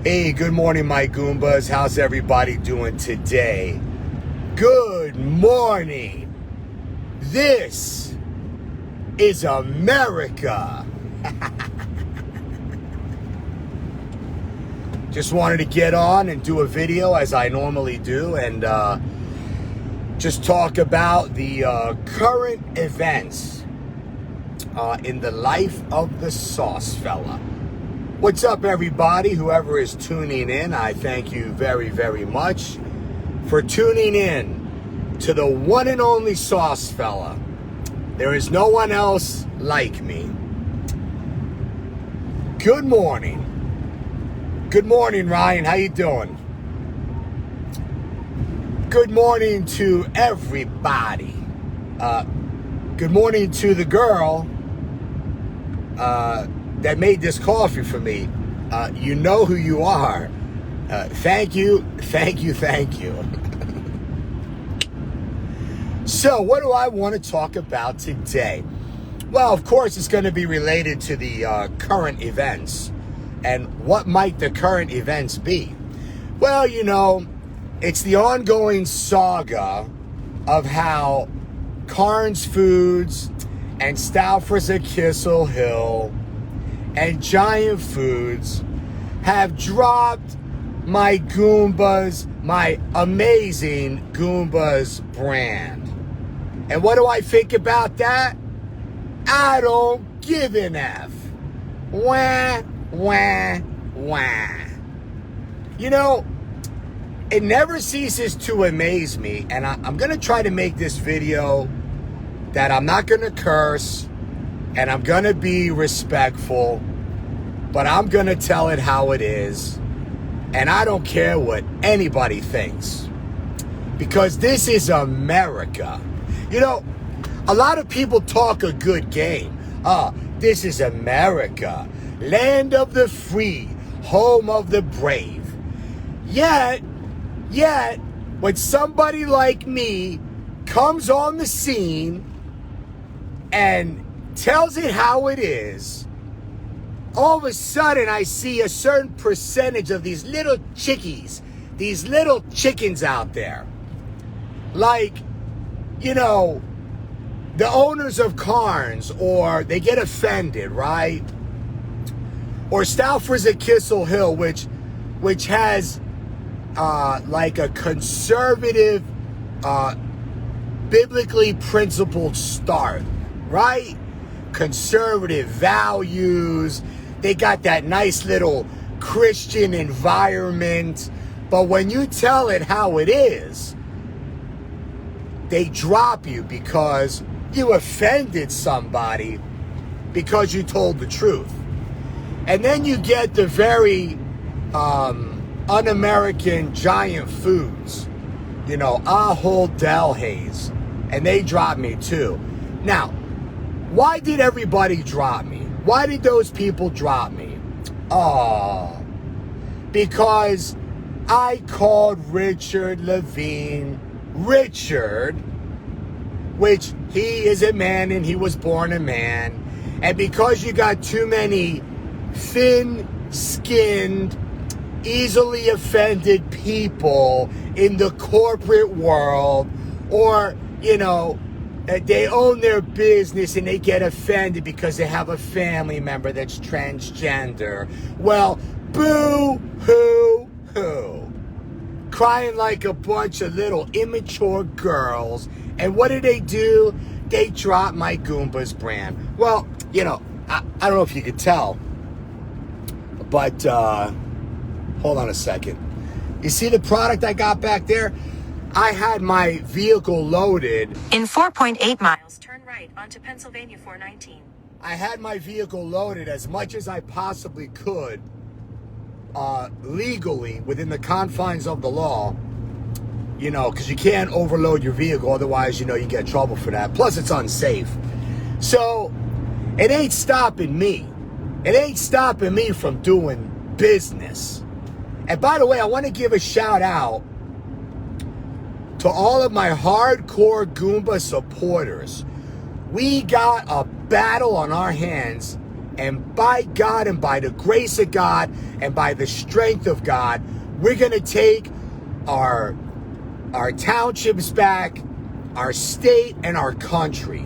Hey, good morning, my Goombas. How's everybody doing today? Good morning. This is America. Just wanted to get on and do a video as I normally do and just talk about the current events in the life of the sauce fella. What's up, everybody? Whoever is tuning in, I thank you very, very much for tuning in to the one and only sauce fella. There is no one else like me. Good morning. Good morning, Ryan. How you doing? Good morning to everybody. Good morning to the girl that made this coffee for me. You know who you are. Thank you, thank you, thank you. So, what do I want to talk about today? Well, of course, it's going to be related to the current events. And what might the current events be? Well, you know, it's the ongoing saga of how Carnes Foods and Stouffer's Kissel Hill and Giant Foods have dropped my GUMBAS, my amazing GUMBAS brand. And what do I think about that? I don't give an F. Wah, wah, wah. You know, it never ceases to amaze me, and I'm going to try to make this video that I'm not going to curse, and I'm going to be respectful, but I'm going to tell it how it is. And I don't care what anybody thinks, because this is America. You know, a lot of people talk a good game. This is America, land of the free, home of the brave. Yet, when somebody like me comes on the scene and tells it how it is, all of a sudden I see a certain percentage of these little chickies, these little chickens out there. Like, you know, the owners of Carnes, or they get offended, right? Or Stouffer's at Kissel Hill, which has like a conservative, biblically principled start, right? Conservative values. They got that nice little Christian environment. But when you tell it how it is, they drop you because you offended somebody because you told the truth. And then you get the very un-American Giant Foods, you know, Ahold Delhaize, and they dropped me too. Now, why did everybody drop me? Why did those people drop me? Because I called Richard Levine Richard, which he is a man and he was born a man. And because you got too many thin-skinned, easily offended people in the corporate world, or, you know, they own their business and they get offended because they have a family member that's transgender. Well, boo-hoo-hoo. Crying like a bunch of little immature girls. And what do? They drop my GUMBAS brand. Well, you know, I don't know if you could tell, but hold on a second. You see the product I got back there? I had my vehicle loaded. In 4.8 miles, turn right onto Pennsylvania 419. I had my vehicle loaded as much as I possibly could, legally, within the confines of the law, you know, because you can't overload your vehicle. Otherwise, you know, you get in trouble for that. Plus, it's unsafe. So, it ain't stopping me. It ain't stopping me from doing business. And by the way, I want to give a shout out to all of my hardcore Goomba supporters. We got a battle on our hands And by God and by the grace of God and by the strength of God, we're going to take our townships back, our state and our country,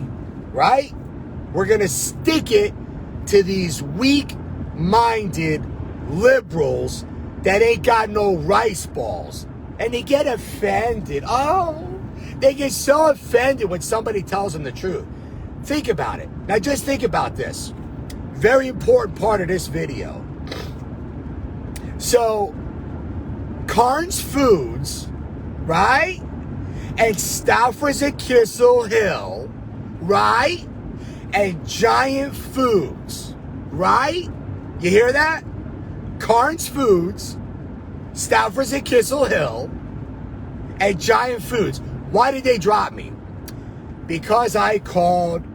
right? We're going to stick it to these weak-minded liberals that ain't got no rice balls. And they get offended. Oh, they get so offended when somebody tells them the truth. Think about it. Now just think about this. Very important part of this video. So, Carnes Foods, right? And Stouffer's at Kissel Hill, right? And Giant Foods, right? You hear that? Carnes Foods, Stouffer's at Kissel Hill, and Giant Foods. Why did they drop me? Because I called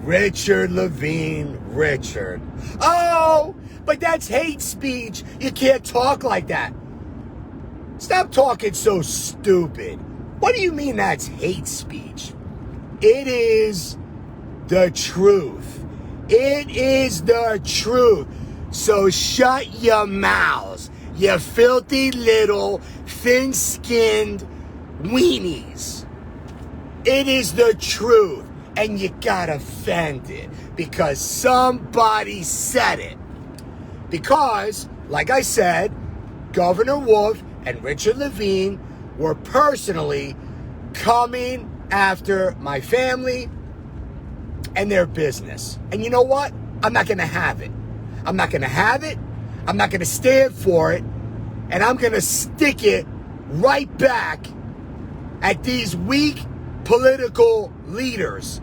Richard Levine Richard. Oh, but that's hate speech. You can't talk like that. Stop talking so stupid. What do you mean that's hate speech? It is the truth. It is the truth. So shut your mouths, you filthy little thin-skinned weenies. It is the truth, and you got offended because somebody said it. Because, like I said, Governor Wolf and Richard Levine were personally coming after my family and their business. And you know what? I'm not going to have it. I'm not going to have it. I'm not going to stand for it. And I'm going to stick it right back at these weak political leaders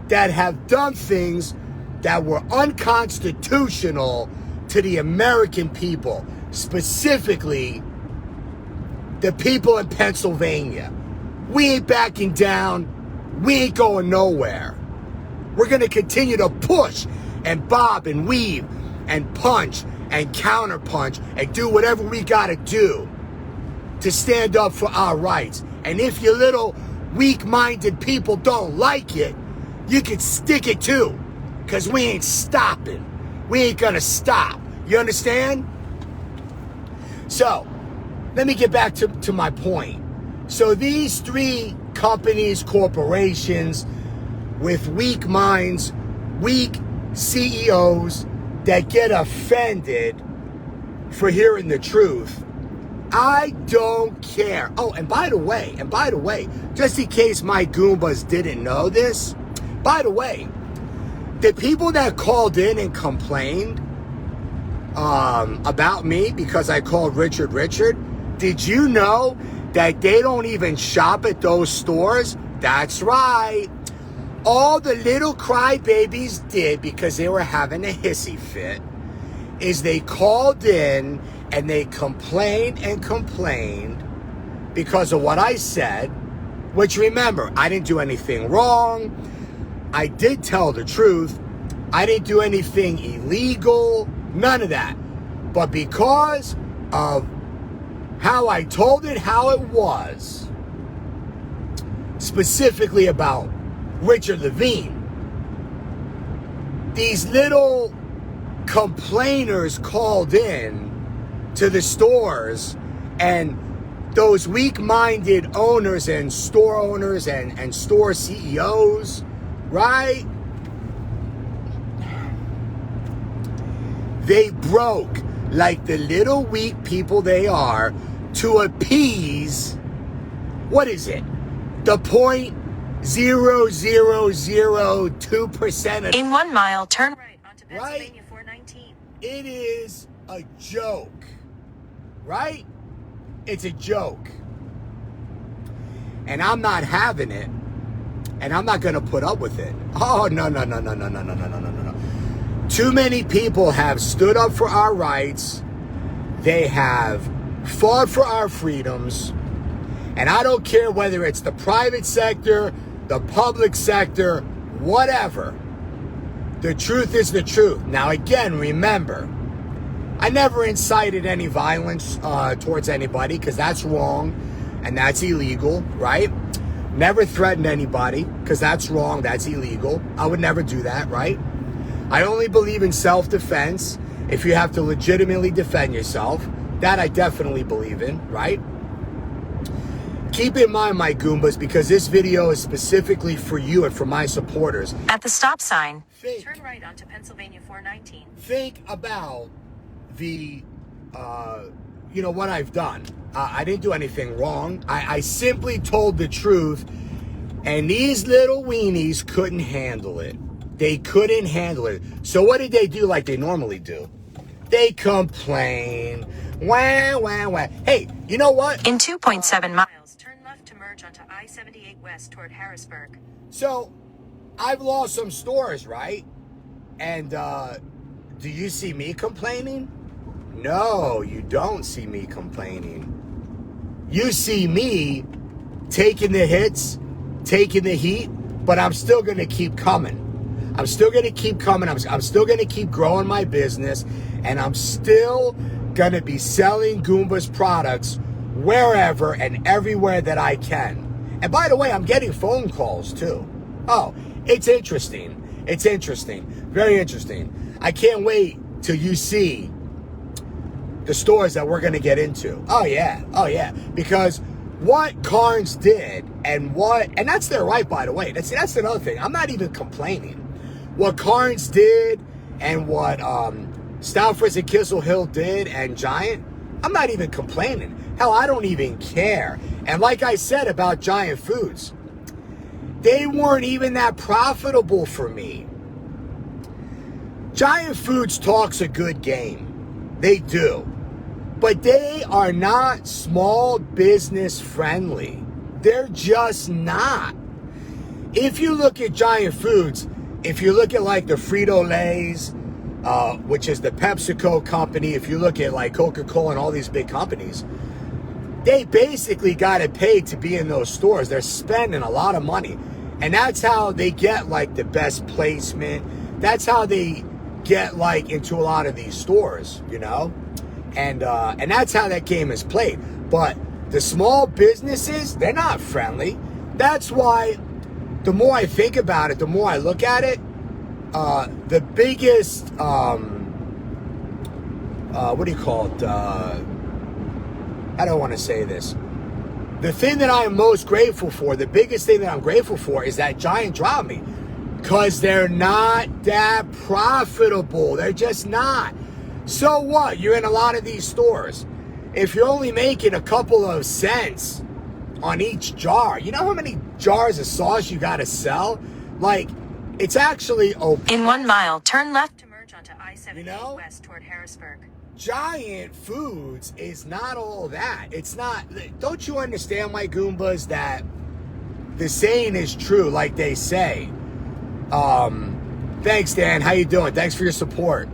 that have done things that were unconstitutional to the American people, specifically the people in Pennsylvania. We ain't backing down. We ain't going nowhere. We're going to continue to push and bob and weave and punch and counterpunch and do whatever we got to do to stand up for our rights. And if you little weak-minded people don't like it, you can stick it too, because we ain't stopping. We ain't going to stop. You understand? So, let me get back to my point. So these three companies, corporations with weak minds, weak CEOs that get offended for hearing the truth, I don't care. Oh, and by the way, just in case my Goombas didn't know this, by the way, the people that called in and complained about me because I called Richard, did you know that they don't even shop at those stores? That's right. All the little crybabies did, because they were having a hissy fit, is they called in and they complained because of what I said, which, remember, I didn't do anything wrong. I did tell the truth. I didn't do anything illegal, none of that. But because of how I told it, how it was, specifically about Richard Levine, these little complainers called in to the stores, and those weak-minded owners and store owners and store CEOs, right? They broke like the little weak people they are to appease, what is it? The 0.0002% of... In 1 mile, turn right onto Right? Pennsylvania 419. It is a joke, right? It's a joke. And I'm not having it. And I'm not going to put up with it. Oh, no. Too many people have stood up for our rights. They have fought for our freedoms. And I don't care whether it's the private sector, the public sector, whatever. The truth is the truth. Now, again, remember, I never incited any violence towards anybody, because that's wrong and that's illegal, right? Never threatened anybody, because that's wrong, that's illegal. I would never do that, right? I only believe in self-defense. If you have to legitimately defend yourself, that I definitely believe in, right? Keep in mind, my Goombas, because this video is specifically for you and for my supporters. At the stop sign, Turn right onto Pennsylvania 419. Think about the, what I've done. I didn't do anything wrong. I simply told the truth, and these little weenies couldn't handle it. They couldn't handle it. So what did they do like they normally do? They complain. Wah, wah, wah. Hey, you know what? In 2.7 miles, turn left to merge onto I-78 west toward Harrisburg. So, I've lost some stores, right? And do you see me complaining? No, you don't see me complaining. You see me taking the hits, taking the heat, but I'm still going to keep coming. I'm still going to keep coming. I'm still going to keep growing my business, and I'm still going to be selling Goomba's products wherever and everywhere that I can. And by the way, I'm getting phone calls too. Oh, it's interesting. It's interesting. Very interesting. I can't wait till you see the stores that we're going to get into. Oh yeah. Oh yeah. Because what Carnes did and that's their right, by the way. That's another thing. I'm not even complaining. What Carnes did and what Stouffer's and Kissel Hill did and Giant, I'm not even complaining. Hell, I don't even care. And like I said about Giant Foods, they weren't even that profitable for me. Giant Foods talks a good game. They do. But they are not small business friendly. They're just not. If you look at Giant Foods, if you look at like the Frito-Lay's, which is the PepsiCo company, if you look at like Coca-Cola and all these big companies, they basically got it paid to be in those stores. They're spending a lot of money. And that's how they get like the best placement. That's how they get like into a lot of these stores, you know? And that's how that game is played. But the small businesses, they're not friendly. That's why the more I think about it, the more I look at it, the biggest, what do you call it? I don't want to say this. The thing that I am most grateful for, the biggest thing that I'm grateful for is that Giant dropped me. Because they're not that profitable. They're just not. So what? You're in a lot of these stores. If you're only making a couple of cents on each jar, you know how many jars of sauce you got to sell? Like, it's actually okay. In 1 mile, turn left to merge onto I-78 west toward Harrisburg. Giant Foods is not all that. It's not. Don't you understand, my Goombas, that the saying is true, like they say. Thanks, Dan. How you doing? Thanks for your support.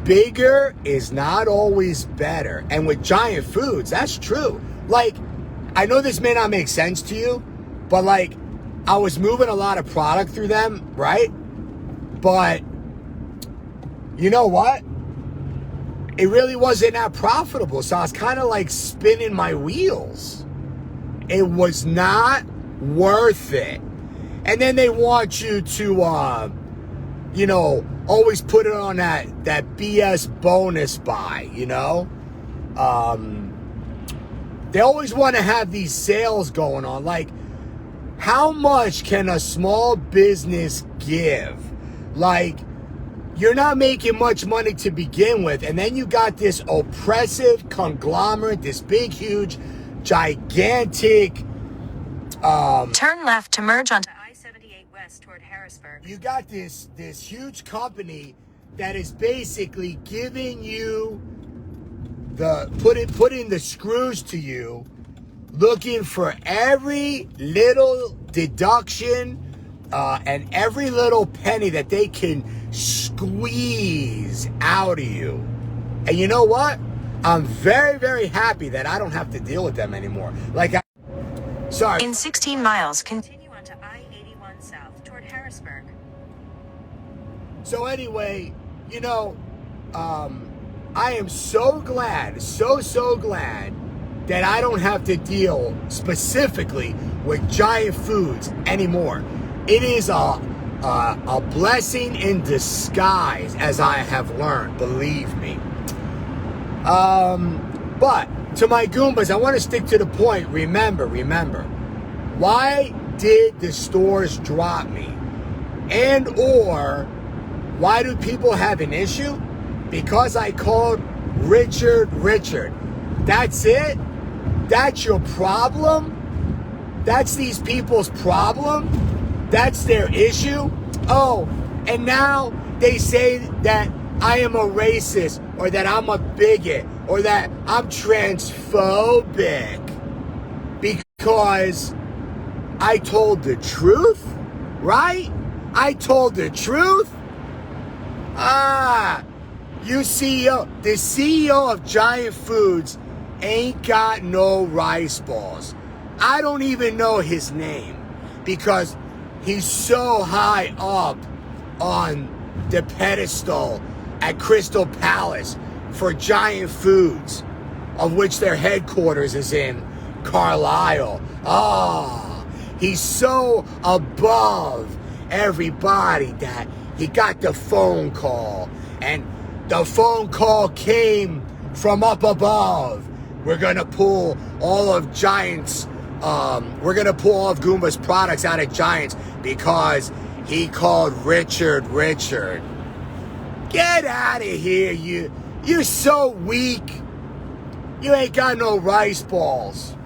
Bigger is not always better. And with Giant Foods, that's true. Like, I know this may not make sense to you, but like, I was moving a lot of product through them, right? But you know what? It really wasn't that profitable. So I was kind of like spinning my wheels. It was not worth it. And then they want you to, always put it on that BS bonus buy, you know? They always want to have these sales going on. Like, how much can a small business give? Like, you're not making much money to begin with. And then you got this oppressive conglomerate, this big, huge, gigantic... turn left to merge onto I-78 west toward Harrisburg. You got this huge company that is basically giving you putting the screws to you, looking for every little deduction and every little penny that they can squeeze out of you. And you know what? I'm very, very happy that I don't have to deal with them anymore. Sorry. In 16 miles, continue onto I-81 south toward Harrisburg. So anyway, I am so glad, so glad that I don't have to deal specifically with Giant Foods anymore. It is a a blessing in disguise, as I have learned, believe me. But to my Goombas, I want to stick to the point. Remember, why did the stores drop me? And or why do people have an issue? Because I called Richard. That's it? That's your problem? That's these people's problem? That's their issue? Oh, and now they say that I am a racist, or that I'm a bigot, or that I'm transphobic because I told the truth, right? I told the truth? You CEO, the CEO of Giant Foods ain't got no rice balls. I don't even know his name because he's so high up on the pedestal at Crystal Palace for Giant Foods, of which their headquarters is in Carlisle. He's so above everybody that he got the phone call, and the phone call came from up above. We're gonna pull all of Giants, we're gonna pull all of Gumba's products out of Giants because he called Richard. Get out of here, you're so weak. You ain't got no rice balls.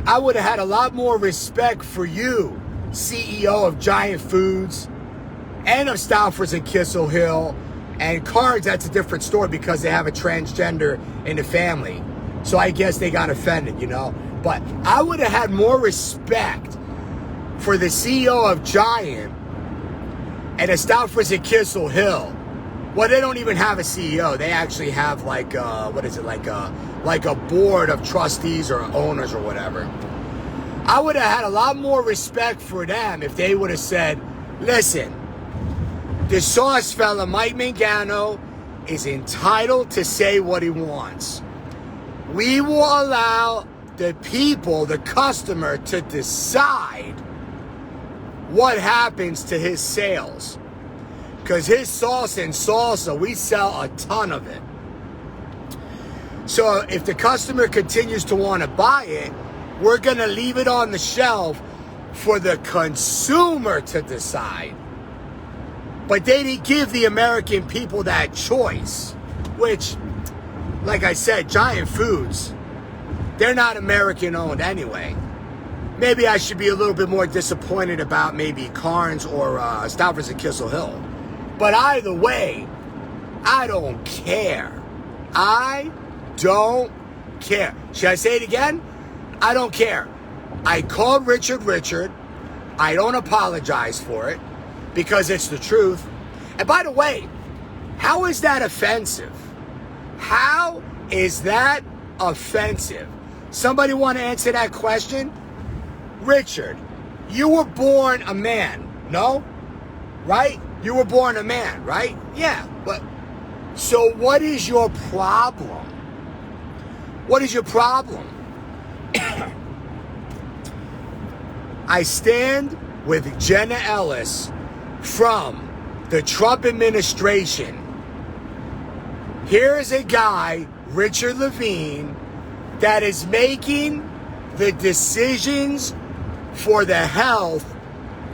I would have had a lot more respect for you, CEO of Giant Foods and of Stouffer's and Kissel Hill. And Cards, that's a different story because they have a transgender in the family. So I guess they got offended, you know. But I would have had more respect for the CEO of Giant and the Stouffer's and Kissel Hill. Well, they don't even have a CEO. They actually have like a board of trustees or owners or whatever. I would have had a lot more respect for them if they would have said, listen, the sauce fella, Mike Mangano, is entitled to say what he wants. We will allow the people, the customer, to decide what happens to his sales. Because his sauce and salsa, we sell a ton of it. So if the customer continues to want to buy it, we're going to leave it on the shelf for the consumer to decide. But they didn't give the American people that choice, which, like I said, Giant Foods, they're not American owned anyway. Maybe I should be a little bit more disappointed about maybe Carnes or Stouffer's and Kissel Hill. But either way, I don't care. I don't care. Should I say it again? I don't care. I called Richard. I don't apologize for it because it's the truth. And by the way, how is that offensive? How is that offensive? Somebody want to answer that question? Richard, you were born a man, no? Right? You were born a man, right? Yeah, but so what is your problem? What is your problem? I stand with Jenna Ellis from the Trump administration. Here's a guy, Richard Levine, that is making the decisions for the health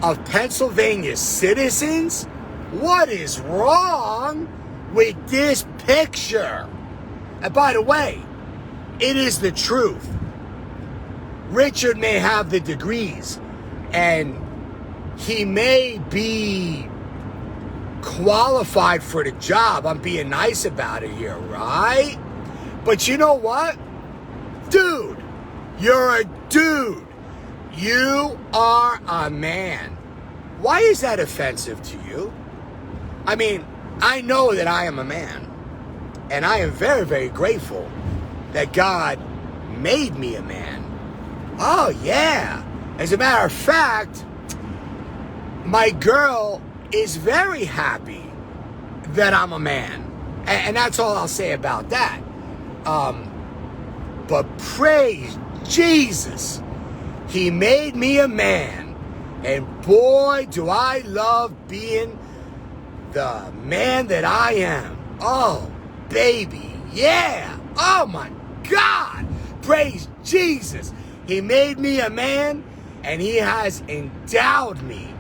of Pennsylvania citizens. What is wrong with this picture? And by the way, it is the truth. Richard may have the degrees and he may be qualified for the job. I'm being nice about it here, right? But you know what? Dude, you're a dude. You are a man. Why is that offensive to you? I mean, I know that I am a man. And I am very, very grateful that God made me a man. Oh, yeah. As a matter of fact, my girl is very happy that I'm a man. And that's all I'll say about that. But praise Jesus, he made me a man. And boy, do I love being the man that I am. Oh, baby, yeah. Oh, my God. Praise Jesus. He made me a man, and he has endowed me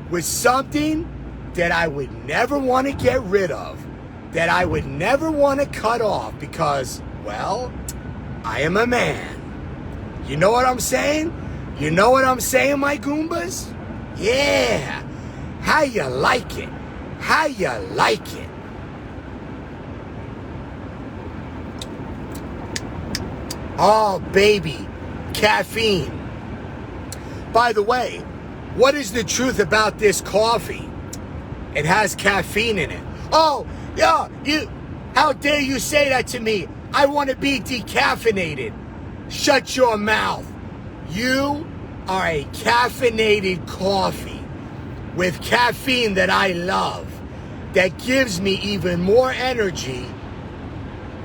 with something that I would never want to get rid of, that I would never want to cut off because, well, I am a man. You know what I'm saying? You know what I'm saying, my Goombas? Yeah. How you like it? How you like it? Oh, baby. Caffeine. By the way, what is the truth about this coffee? It has caffeine in it. Oh, yeah, how dare you say that to me? I want to be decaffeinated. Shut your mouth. You are a caffeinated coffee with caffeine that I love, that gives me even more energy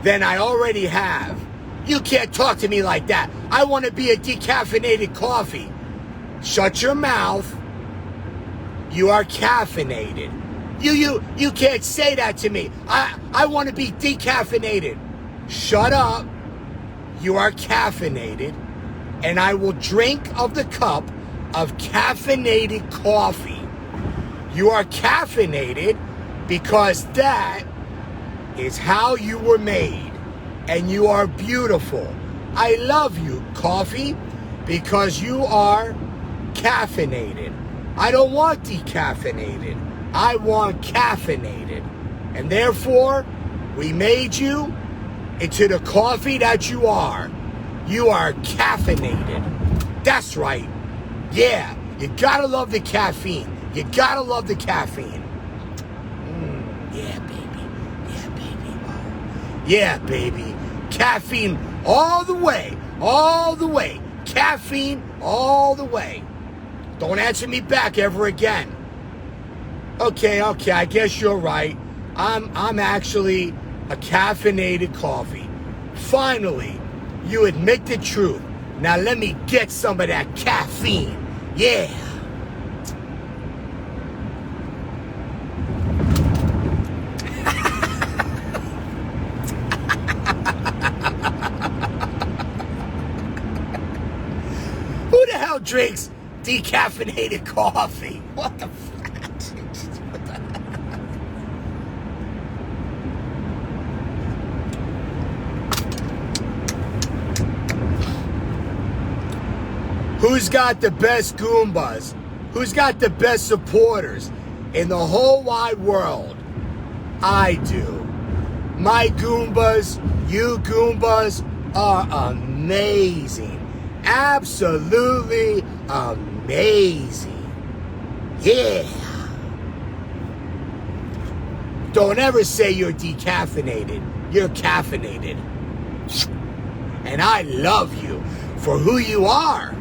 than I already have. You can't talk to me like that. I want to be a decaffeinated coffee. Shut your mouth. You are caffeinated. You can't say that to me. I want to be decaffeinated. Shut up. You are caffeinated. And I will drink of the cup of caffeinated coffee. You are caffeinated because that is how you were made. And you are beautiful. I love you, coffee, because you are caffeinated. I don't want decaffeinated. I want caffeinated. And therefore, we made you into the coffee that you are. You are caffeinated. That's right. Yeah, you gotta love the caffeine. You gotta love the caffeine. Yeah, baby. Yeah, baby. Yeah, baby. Caffeine all the way. All the way. Caffeine all the way. Don't answer me back ever again. Okay, I guess you're right. I'm actually a caffeinated coffee. Finally, you admit the truth. Now let me get some of that caffeine. Yeah. Who the hell drinks decaffeinated coffee? What the fuck? Who's got the best Goombas? Who's got the best supporters in the whole wide world? I do. My Goombas, you Goombas are amazing. Absolutely amazing. Yeah. Don't ever say you're decaffeinated. You're caffeinated. And I love you for who you are.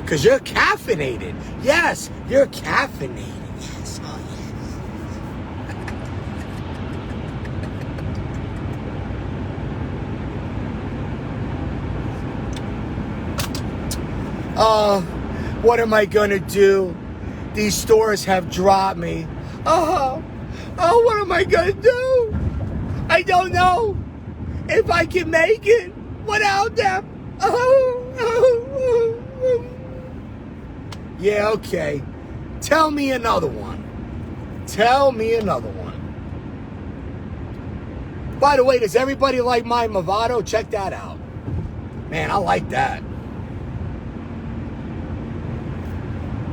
Because you're caffeinated. Yes, you're caffeinated. Yes, oh yes. Oh, what am I going to do? These stores have dropped me. Oh, what am I going to do? I don't know if I can make it without them. Yeah, okay. Tell me another one. Tell me another one. By the way, does everybody like my Movado? Check that out. Man, I like that.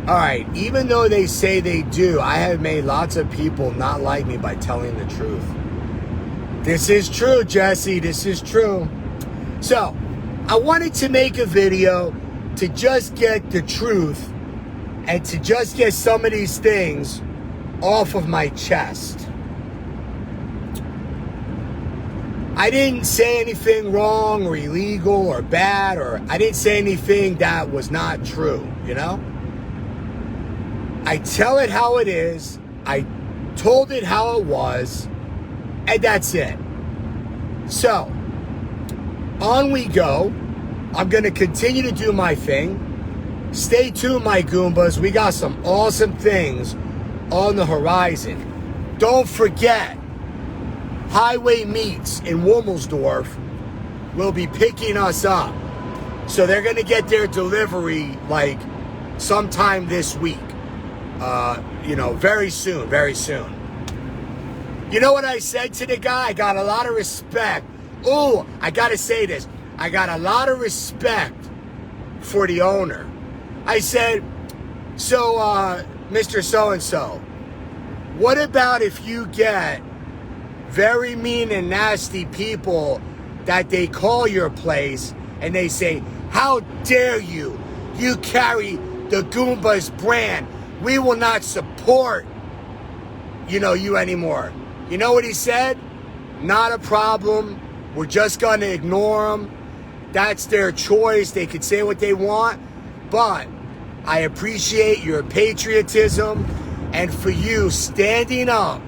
Alright, even though they say they do, I have made lots of people not like me by telling the truth. This is true, Jesse. This is true. So, I wanted to make a video to just get the truth and to just get some of these things off of my chest. I didn't say anything wrong or illegal or bad, or I didn't say anything that was not true, you know? I tell it how it is, I told it how it was, and that's it. So, on we go. I'm going to continue to do my thing. Stay tuned, my Goombas. We got some awesome things on the horizon. Don't forget, Highway Meats in Wummelsdorf will be picking us up. So they're going to get their delivery like sometime this week. Very soon, very soon. You know what I said to the guy? I got a lot of respect. Oh, I got to say this. I got a lot of respect for the owner. I said, so, Mr. So-and-so, what about if you get very mean and nasty people that they call your place and they say, how dare you? You carry the GUMBAS brand. We will not support, you anymore. You know what he said? Not a problem. We're just going to ignore them. That's their choice. They could say what they want. But I appreciate your patriotism and for you standing up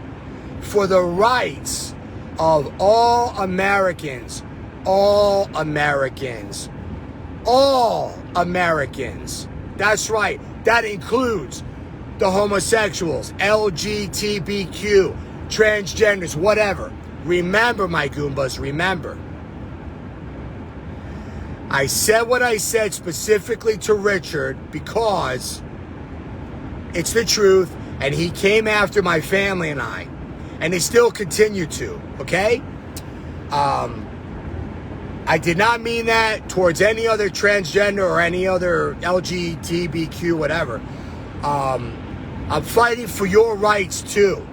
for the rights of all Americans. All Americans. All Americans. That's right. That includes the homosexuals, LGBTQ, transgenders, whatever. Remember, my Goombas, remember. I said what I said specifically to Richard because it's the truth, and he came after my family and I, and they still continue to, okay? I did not mean that towards any other transgender or any other LGBTQ, whatever. I'm fighting for your rights too.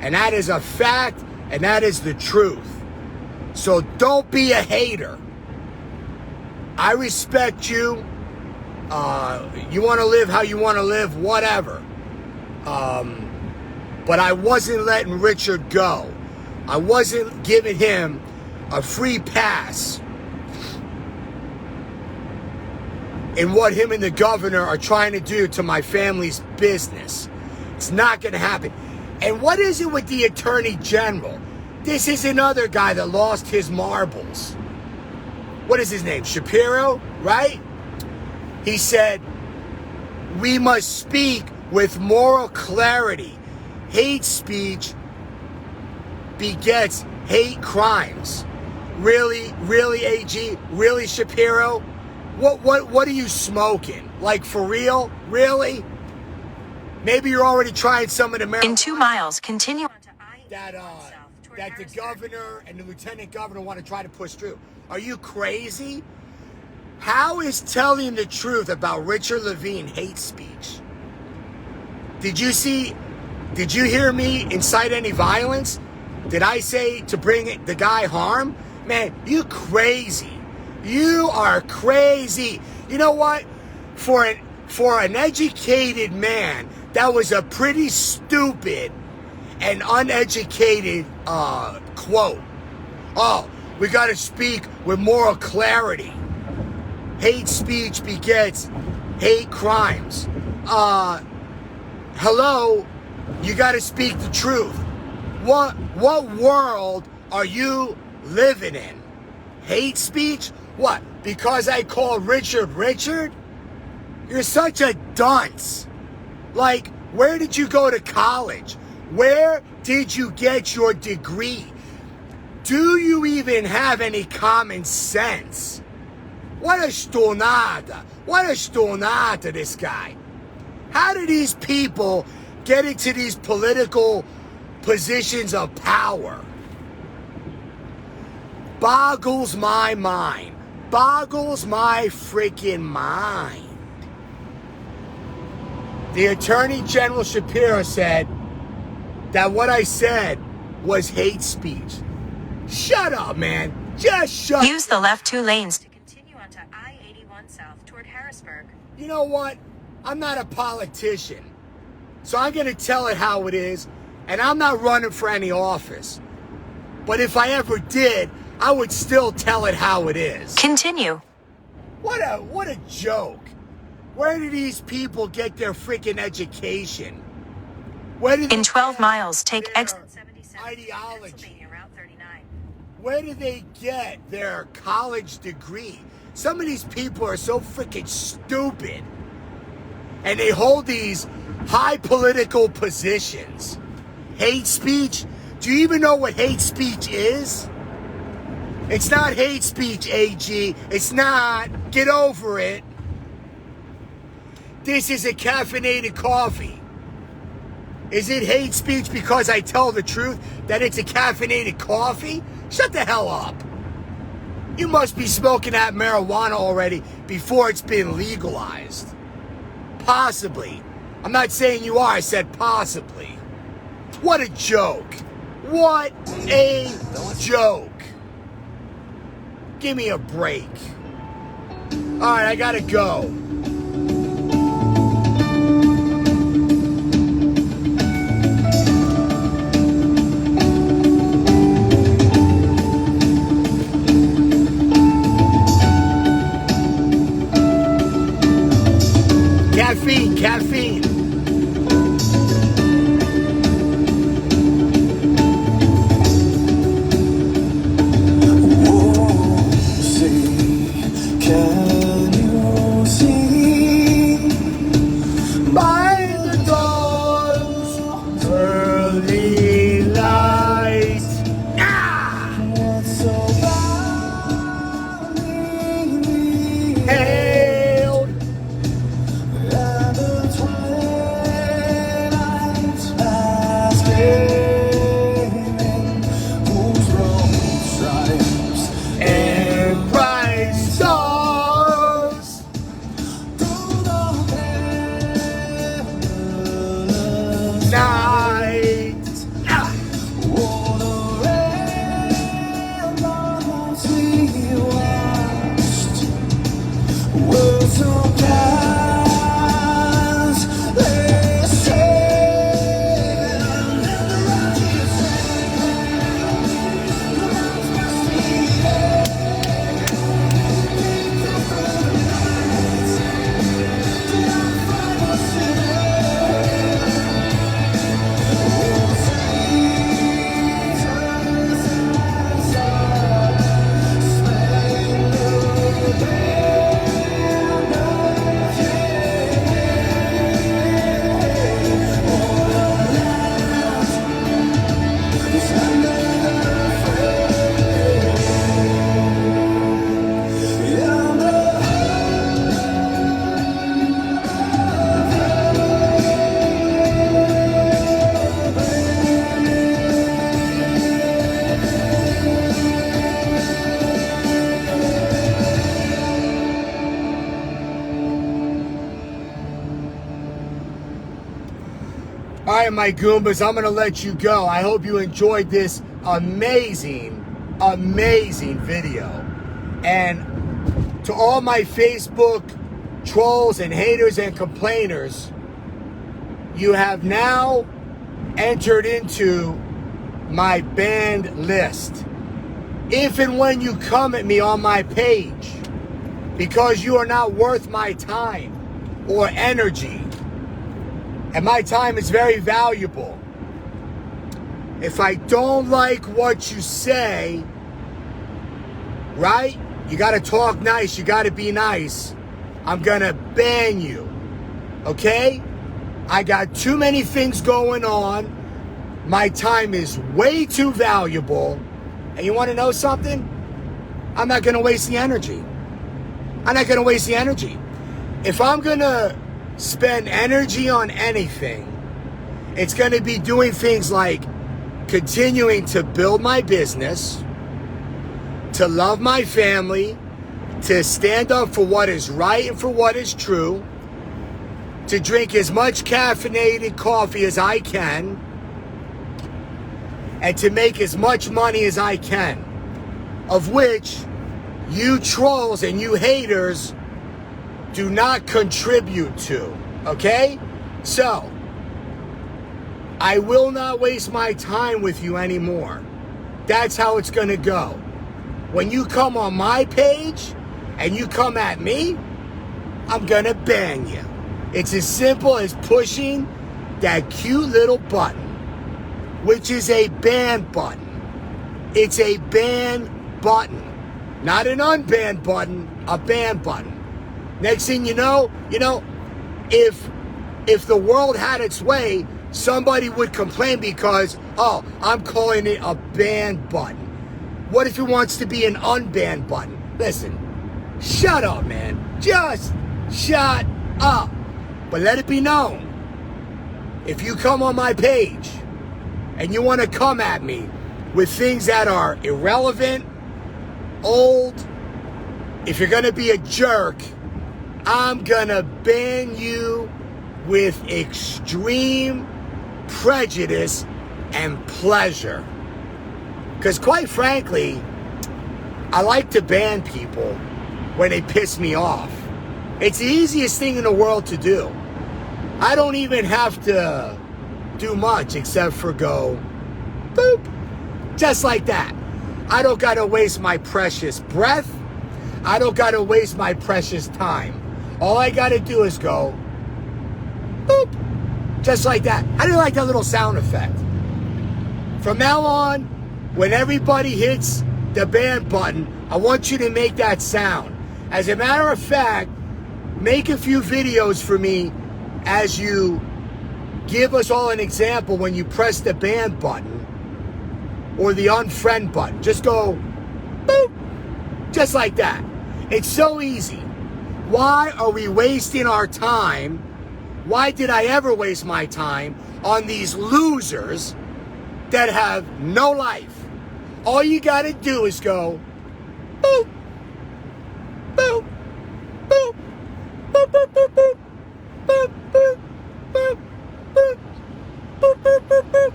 And that is a fact, and that is the truth. So don't be a hater. I respect you. You want to live how you want to live, whatever. But I wasn't letting Richard go. I wasn't giving him a free pass in what him and the governor are trying to do to my family's business. It's not going to happen. And what is it with the Attorney General? This is another guy that lost his marbles. What is his name? Shapiro, right? He said, we must speak with moral clarity. Hate speech begets hate crimes. Really, AG? Really, Shapiro? What are you smoking? Like, for real? Really? Maybe you're already trying some of the marijuana. In 2 miles, continue on to that the governor and the lieutenant governor want to try to push through. Are you crazy? How is telling the truth about Richard Levine hate speech? Did you hear me incite any violence? Did I say to bring the guy harm? Man, you crazy. You are crazy. You know what? For an educated man, that was a pretty stupid and uneducated quote. Oh, we got to speak with moral clarity. Hate speech begets hate crimes. Hello, you got to speak the truth. What world are you living in? Hate speech? What? Because I call Richard? You're such a dunce. Like, where did you go to college? Where did you get your degree? Do you even have any common sense? What a stonada. What a stonada, this guy. How do these people get into these political positions of power? Boggles my mind. Boggles my freaking mind. The Attorney General Shapiro said that what I said was hate speech. Shut up, man. Just shut up. Use the left 2 lanes to continue onto I-81 South toward Harrisburg. You know what? I'm not a politician. So I'm going to tell it how it is. And I'm not running for any office. But if I ever did, I would still tell it how it is. Continue. What a joke. Where do these people get their freaking education? Where do they In 12 miles, take exit 77 ideology? Where do they get their college degree? Some of these people are so freaking stupid. and they hold these high political positions. Hate speech? Do you even know what hate speech is? It's not hate speech, AG. It's not. Get over it. This is a caffeinated coffee. Is it hate speech because I tell the truth that it's a caffeinated coffee? Shut the hell up. You must be smoking that marijuana already before it's been legalized. Possibly. I'm not saying you are, I said possibly. What a joke. What a joke. Give me a break. All right, I gotta go. Caffeine. Can you see by the dawn's early light what's about me hailed at the twilight's last gleaming, whose road stripes and bright stars through the perilous night. Oh, the ramparts we watched were so past their sail, and the rocket sail, the mountains must be there. All right, my Goombas, I'm going to let you go. I hope you enjoyed this amazing video. And to all my Facebook trolls and haters and complainers, you have now entered into my banned list. If and when you come at me on my page because you are not worth my time or energy, and my time is very valuable. If I don't like what you say, right? You gotta talk nice, you gotta be nice. I'm gonna ban you, okay? I got too many things going on. My time is way too valuable. And you wanna know something? I'm not gonna waste the energy. I'm not gonna waste the energy. If I'm gonna spend energy on anything, it's going to be doing things like continuing to build my business, to love my family, to stand up for what is right and for what is true, to drink as much caffeinated coffee as I can, and to make as much money as I can, of which you trolls and you haters do not contribute to, okay? So, I will not waste my time with you anymore. That's how it's gonna go. When you come on my page and you come at me, I'm gonna ban you. It's as simple as pushing that cute little button, which is a ban button. It's a ban button. Not an unban button, a ban button. Next thing you know, if the world had its way, somebody would complain because, oh, I'm calling it a ban button. What if it wants to be an unbanned button? Listen, shut up, man. Just shut up. But let it be known, if you come on my page and you want to come at me with things that are irrelevant, old, if you're going to be a jerk, I'm going to ban you with extreme prejudice and pleasure. Because quite frankly, I like to ban people when they piss me off. It's the easiest thing in the world to do. I don't even have to do much except for go boop, just like that. I don't got to waste my precious breath. I don't got to waste my precious time. All I got to do is go boop, just like that. I didn't like that little sound effect. From now on, when everybody hits the ban button, I want you to make that sound. As a matter of fact, make a few videos for me as you give us all an example when you press the ban button or the unfriend button. Just go boop, just like that. It's so easy. Why are we wasting our time? Why did I ever waste my time on these losers that have no life? All you got to do is go boop, boop, boop, boop, boop, boop, boop, boop, boop, boop, boop, boop, boop, boop, boop.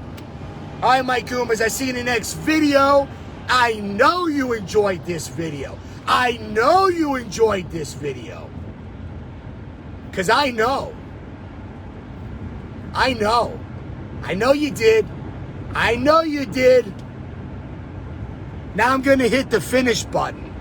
All right, my Goombas, I see you in the next video. I know you enjoyed this video. I know you enjoyed this video. Because I know. I know. I know you did. I know you did. Now I'm going to hit the finish button.